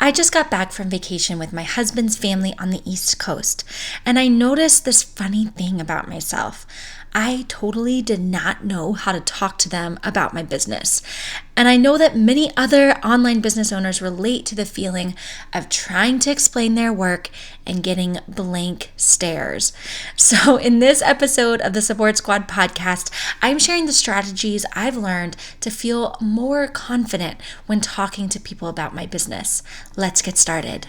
I just got back from vacation with my husband's family on the East Coast, and I noticed this funny thing about myself. I totally did not know how to talk to them about my business. And I know that many other online business owners relate to the feeling of trying to explain their work and getting blank stares. So in this episode of the Support Squad podcast, I'm sharing the strategies I've learned to feel more confident when talking to people about my business. Let's get started.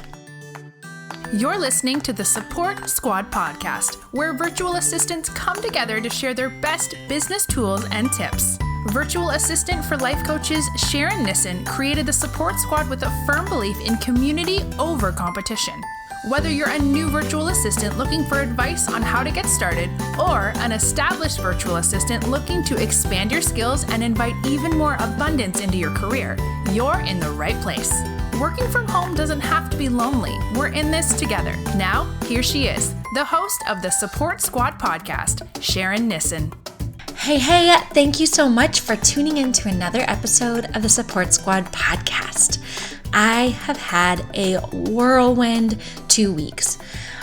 You're listening to the Support Squad podcast, where virtual assistants come together to share their best business tools and tips. Virtual assistant for life coaches Sharon Nissen created the Support Squad with a firm belief in community over competition. Whether you're a new virtual assistant looking for advice on how to get started, or an established virtual assistant looking to expand your skills and invite even more abundance into your career, you're in the right place. Working from home doesn't have to be lonely. We're in this together. Now, here she is, the host of the Support Squad podcast, Sharon Nissen. Hey, thank you so much for tuning in to another episode of the Support Squad podcast. I have had a whirlwind 2 weeks.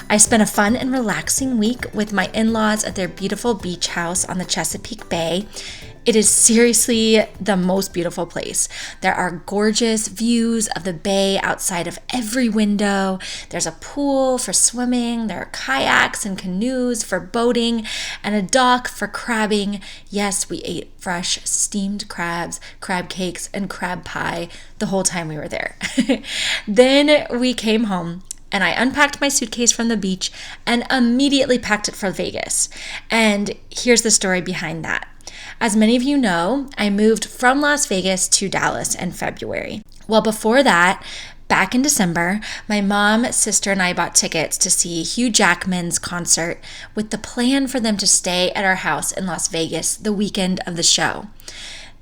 I spent a fun and relaxing week with my in-laws at their beautiful beach house on the Chesapeake Bay. It is seriously the most beautiful place. There are gorgeous views of the bay outside of every window. There's a pool for swimming. There are kayaks and canoes for boating and a dock for crabbing. Yes, we ate fresh steamed crabs, crab cakes, and crab pie the whole time we were there. Then we came home and I unpacked my suitcase from the beach and immediately packed it for Vegas. And here's the story behind that. As many of you know, I moved from Las Vegas to Dallas in February. Well, before that, back in December, my mom, sister, and I bought tickets to see Hugh Jackman's concert with the plan for them to stay at our house in Las Vegas the weekend of the show.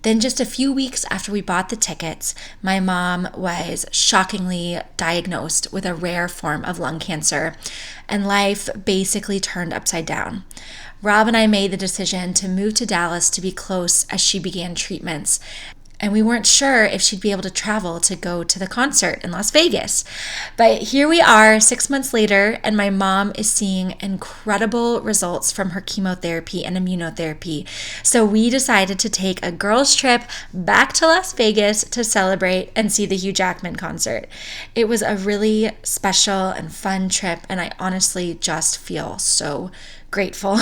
Then just a few weeks after we bought the tickets, my mom was shockingly diagnosed with a rare form of lung cancer, and life basically turned upside down. Rob and I made the decision to move to Dallas to be close as she began treatments, and we weren't sure if she'd be able to travel to go to the concert in Las Vegas. But here we are 6 months later, and my mom is seeing incredible results from her chemotherapy and immunotherapy. So we decided to take a girls' trip back to Las Vegas to celebrate and see the Hugh Jackman concert. It was a really special and fun trip, and I honestly just feel so grateful.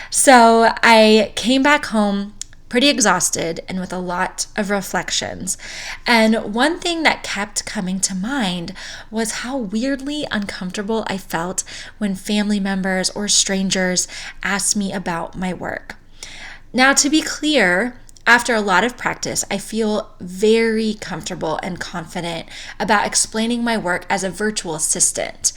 So I came back home pretty exhausted and with a lot of reflections. And one thing that kept coming to mind was how weirdly uncomfortable I felt when family members or strangers asked me about my work. Now, to be clear, after a lot of practice, I feel very comfortable and confident about explaining my work as a virtual assistant.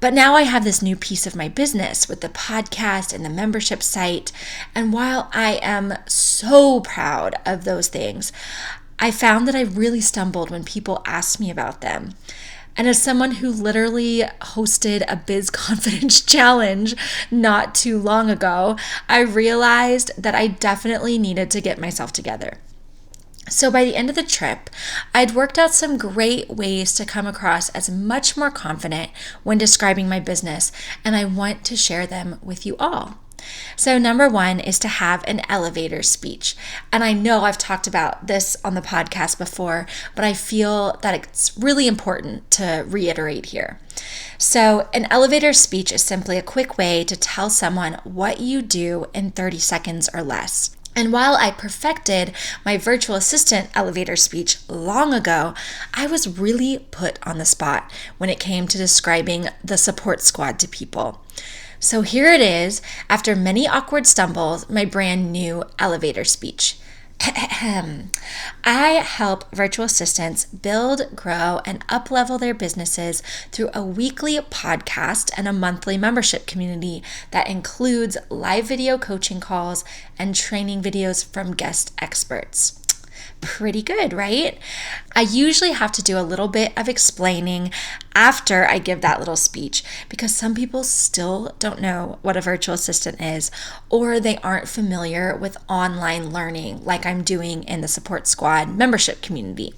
But now I have this new piece of my business with the podcast and the membership site. And while I am so proud of those things, I found that I really stumbled when people asked me about them. And as someone who literally hosted a Biz Confidence challenge not too long ago, I realized that I definitely needed to get myself together. So by the end of the trip, I'd worked out some great ways to come across as much more confident when describing my business, and I want to share them with you all. So number one is to have an elevator speech. And I know I've talked about this on the podcast before, but I feel that it's really important to reiterate here. So an elevator speech is simply a quick way to tell someone what you do in 30 seconds or less. And while I perfected my virtual assistant elevator speech long ago, I was really put on the spot when it came to describing the Support Squad to people. So here it is, after many awkward stumbles, my brand new elevator speech. I help virtual assistants build, grow, and up-level their businesses through a weekly podcast and a monthly membership community that includes live video coaching calls and training videos from guest experts. Pretty good, right? I usually have to do a little bit of explaining after I give that little speech because some people still don't know what a virtual assistant is, or they aren't familiar with online learning like I'm doing in the Support Squad membership community.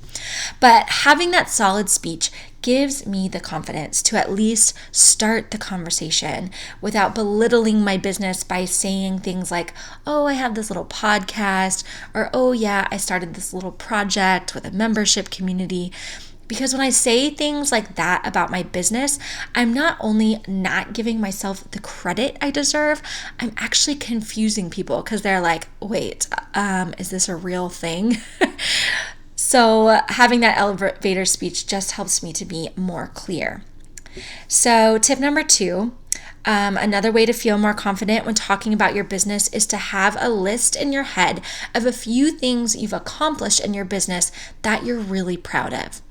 But having that solid speech gives me the confidence to at least start the conversation without belittling my business by saying things like, oh, I have this little podcast, or oh yeah, I started this little project with a membership community. Because when I say things like that about my business, I'm not only not giving myself the credit I deserve, I'm actually confusing people because they're like, wait, is this a real thing? So having that elevator speech just helps me to be more clear. So tip number 2, another way to feel more confident when talking about your business is to have a list in your head of a few things you've accomplished in your business that you're really proud of.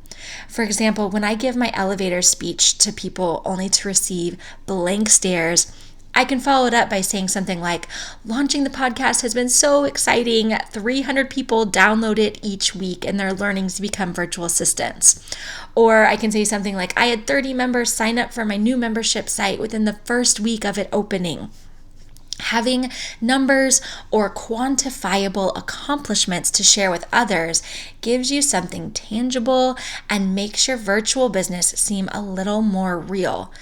For example, when I give my elevator speech to people only to receive blank stares, I can follow it up by saying something like, launching the podcast has been so exciting. 300 people download it each week and they're learning to become virtual assistants. Or I can say something like, I had 30 members sign up for my new membership site within the first week of it opening. Having numbers or quantifiable accomplishments to share with others gives you something tangible and makes your virtual business seem a little more real.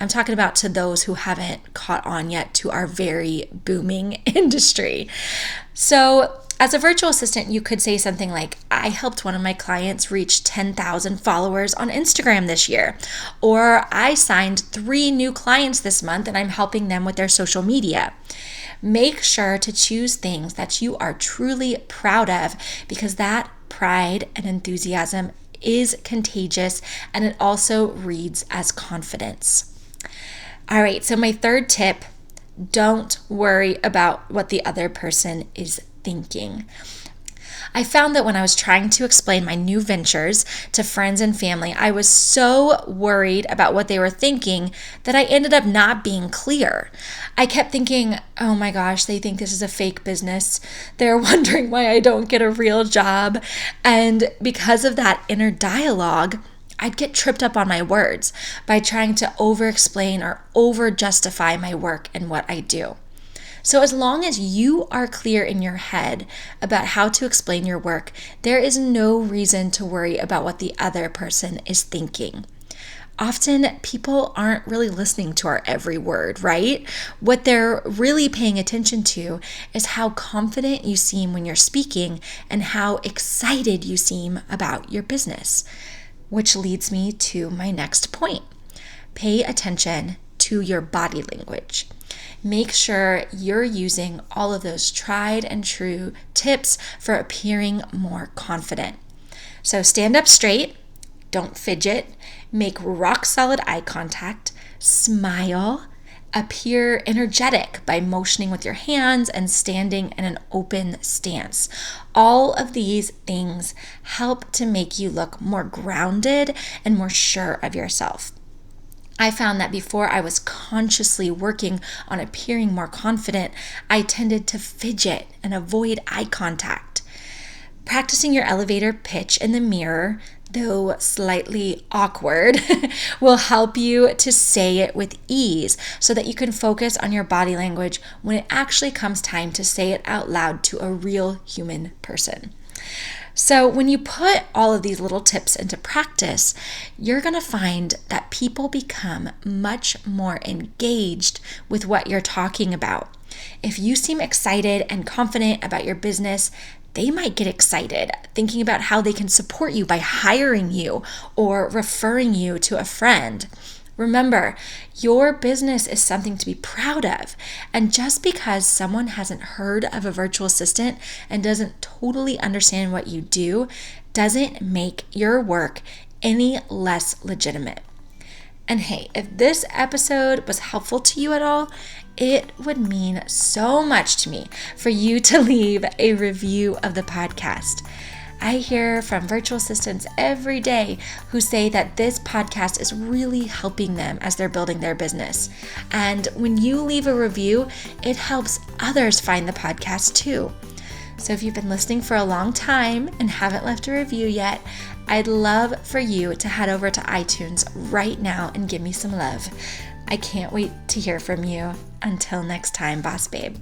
I'm talking about to those who haven't caught on yet to our very booming industry. So as a virtual assistant, you could say something like, I helped one of my clients reach 10,000 followers on Instagram this year. Or I signed 3 new clients this month and I'm helping them with their social media. Make sure to choose things that you are truly proud of because that pride and enthusiasm is contagious and it also reads as confidence. All right, so my third tip, don't worry about what the other person is thinking. I found that when I was trying to explain my new ventures to friends and family, I was so worried about what they were thinking that I ended up not being clear. I kept thinking, oh my gosh, they think this is a fake business. They're wondering why I don't get a real job. And because of that inner dialogue, I'd get tripped up on my words by trying to over-explain or over-justify my work and what I do. So as long as you are clear in your head about how to explain your work, there is no reason to worry about what the other person is thinking. Often people aren't really listening to our every word, right? What they're really paying attention to is how confident you seem when you're speaking and how excited you seem about your business. Which leads me to my next point. Pay attention to your body language. Make sure you're using all of those tried and true tips for appearing more confident. So stand up straight, don't fidget, make rock solid eye contact, smile, appear energetic by motioning with your hands and standing in an open stance. All of these things help to make you look more grounded and more sure of yourself. I found that before I was consciously working on appearing more confident, I tended to fidget and avoid eye contact. Practicing your elevator pitch in the mirror, though slightly awkward, will help you to say it with ease so that you can focus on your body language when it actually comes time to say it out loud to a real human person. So when you put all of these little tips into practice, you're going to find that people become much more engaged with what you're talking about. If you seem excited and confident about your business, they might get excited thinking about how they can support you by hiring you or referring you to a friend. Remember, your business is something to be proud of. And just because someone hasn't heard of a virtual assistant and doesn't totally understand what you do, doesn't make your work any less legitimate. And hey, if this episode was helpful to you at all, it would mean so much to me for you to leave a review of the podcast. I hear from virtual assistants every day who say that this podcast is really helping them as they're building their business. And when you leave a review, it helps others find the podcast too. So if you've been listening for a long time and haven't left a review yet, I'd love for you to head over to iTunes right now and give me some love. I can't wait to hear from you. Until next time, Boss Babe.